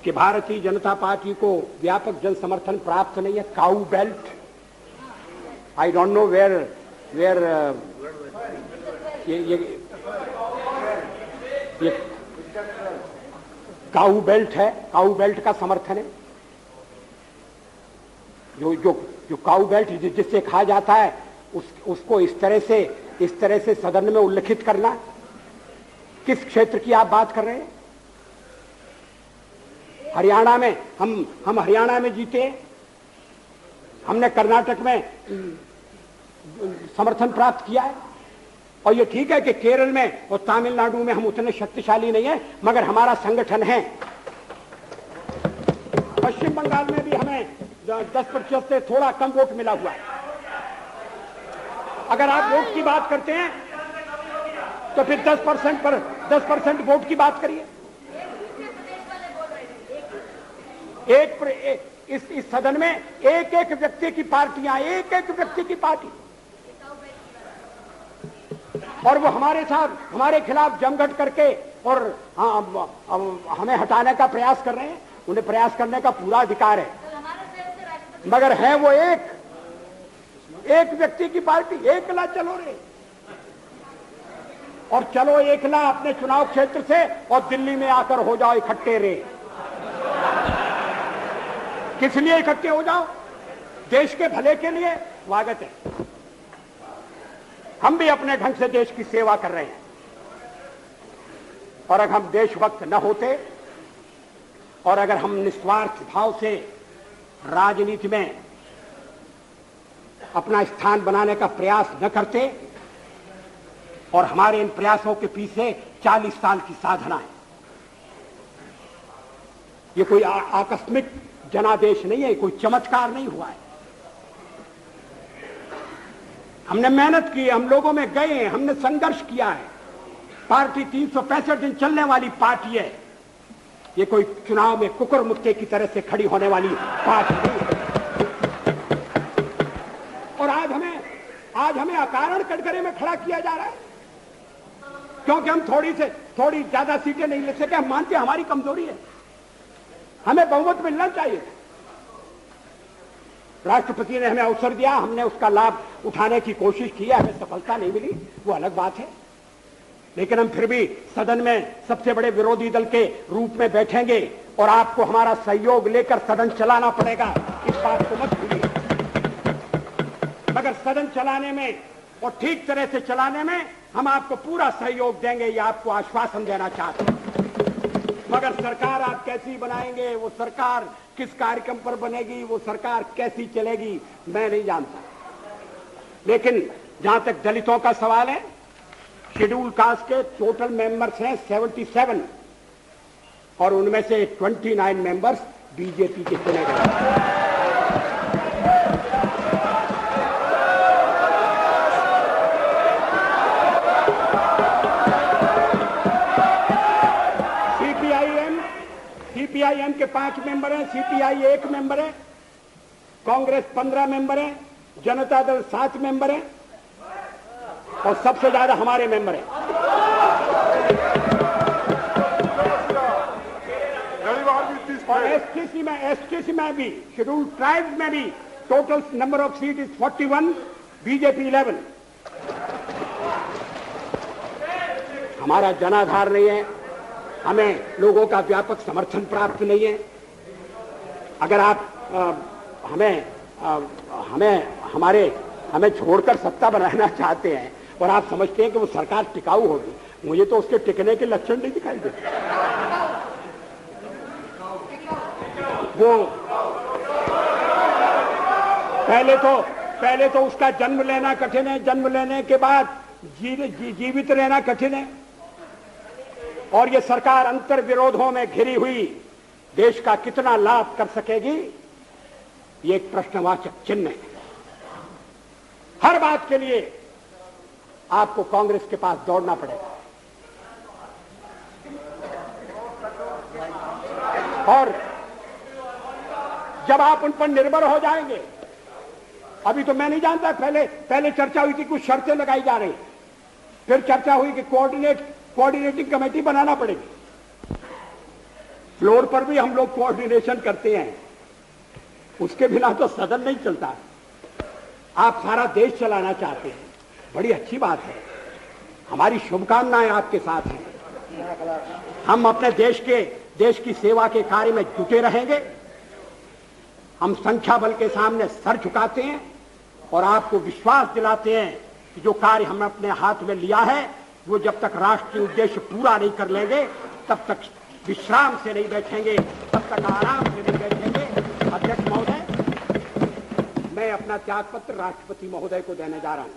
कि भारतीय जनता पार्टी को व्यापक जन समर्थन प्राप्त नहीं है। Cow belt, I don't know where ये काऊ बेल्ट है, काऊ बेल्ट का समर्थन है। जो काऊ बेल्ट जिससे कहा जाता है उसको इस तरह से सदन में उल्लेखित करना, किस क्षेत्र की आप बात कर रहे हैं? हरियाणा में हम हरियाणा में जीते, हमने कर्नाटक में समर्थन प्राप्त किया है। और ये ठीक है कि केरल में और तमिलनाडु में हम उतने शक्तिशाली नहीं है, मगर हमारा संगठन है। पश्चिम बंगाल में भी हमें 10% से थोड़ा कम वोट मिला हुआ है। अगर आप वोट की बात करते हैं तो फिर 10% वोट की बात करिए। इस सदन में एक एक व्यक्ति की पार्टियां, एक एक व्यक्ति की पार्टी, और वो हमारे साथ हमारे खिलाफ जमघट करके और हमें हटाने का प्रयास कर रहे हैं। उन्हें प्रयास करने का पूरा अधिकार है, मगर है वो एक व्यक्ति की पार्टी। एकला चलो रे, और चलो एकला अपने चुनाव क्षेत्र से और दिल्ली में आकर हो जाओ इकट्ठे रे। किस लिए इकट्ठे हो जाओ? देश के भले के लिए। स्वागत है, हम भी अपने ढंग से देश की सेवा कर रहे हैं। और अगर हम देशभक्त न होते और अगर हम निस्वार्थ भाव से राजनीति में अपना स्थान बनाने का प्रयास न करते, और हमारे इन प्रयासों के पीछे 40 साल की साधना है। ये कोई आकस्मिक जनादेश नहीं है, कोई चमत्कार नहीं हुआ है। हमने मेहनत की, हम लोगों में गए, हमने संघर्ष किया है। पार्टी 365 दिन चलने वाली पार्टी है। ये कोई चुनाव में कुकुर मुक्के की तरह से खड़ी होने वाली पार्टी नहीं है। और आज हमें अकारण कटघरे में खड़ा किया जा रहा है क्योंकि हम थोड़ी ज्यादा सीटें नहीं ले सके। हम मानते हैं हमारी कमजोरी है, हमें बहुमत मिलना चाहिए। राष्ट्रपति ने हमें अवसर दिया, हमने उसका लाभ उठाने की कोशिश की है, हमें सफलता नहीं मिली, वो अलग बात है। लेकिन हम फिर भी सदन में सबसे बड़े विरोधी दल के रूप में बैठेंगे और आपको हमारा सहयोग लेकर सदन चलाना पड़ेगा, इस बात को मत भूलिए। मगर सदन चलाने में और ठीक तरह से चलाने में हम आपको पूरा सहयोग देंगे, ये आपको आश्वासन देना चाहते हैं। मगर सरकार आप कैसी बनाएंगे, वो सरकार किस कार्यक्रम पर बनेगी, वो सरकार कैसी चलेगी, मैं नहीं जानता। लेकिन जहां तक दलितों का सवाल है, शेड्यूल कास्ट के टोटल मेंबर्स हैं 77 और उनमें से 29 मेंबर्स बीजेपी के चुने गए। सीपीआईएम के 5 मेंबर हैं, सीपीआई 1 मेंबर है, कांग्रेस 15 मेंबर है, जनता दल 7 मेंबर है और सबसे ज्यादा हमारे मेंबर हैं। और एसटीसी में भी, शेड्यूल ट्राइब्स में भी total number of seat is 41, BJP 11। हमारा जनाधार नहीं है, हमें लोगों का व्यापक समर्थन प्राप्त नहीं है। अगर आप हमें छोड़कर सत्ता बनाना चाहते हैं और आप समझते हैं कि वो सरकार टिकाऊ होगी, मुझे तो उसके टिकने के लक्षण नहीं दिखाई देते। वो पहले तो उसका जन्म लेना कठिन है, जन्म लेने के बाद जीवित रहना कठिन है। और ये सरकार अंतर विरोधों में घिरी हुई देश का कितना लाभ कर सकेगी, ये एक प्रश्नवाचक चिन्ह है। हर बात के लिए आपको कांग्रेस के पास दौड़ना पड़ेगा। और जब आप उन पर निर्भर हो जाएंगे, अभी तो मैं नहीं जानता, पहले चर्चा हुई थी, कुछ शर्तें लगाई जा रही, फिर चर्चा हुई कि कोऑर्डिनेटिंग कमेटी बनाना पड़ेगी। फ्लोर पर भी हम लोग कोऑर्डिनेशन करते हैं, उसके बिना तो सदन नहीं चलता। आप सारा देश चलाना चाहते हैं, बड़ी अच्छी बात है, हमारी शुभकामनाएं आपके साथ हैं। हम अपने देश की सेवा के कार्य में जुटे रहेंगे। हम संख्या बल के सामने सर झुकाते हैं और आपको विश्वास दिलाते हैं कि जो कार्य हमने अपने हाथ में लिया है वो जब तक राष्ट्रीय उद्देश्य पूरा नहीं कर लेंगे तब तक विश्राम से नहीं बैठेंगे, तब तक आराम से नहीं बैठेंगे। अध्यक्ष महोदय, मैं अपना त्यागपत्र राष्ट्रपति महोदय को देने जा रहा हूं।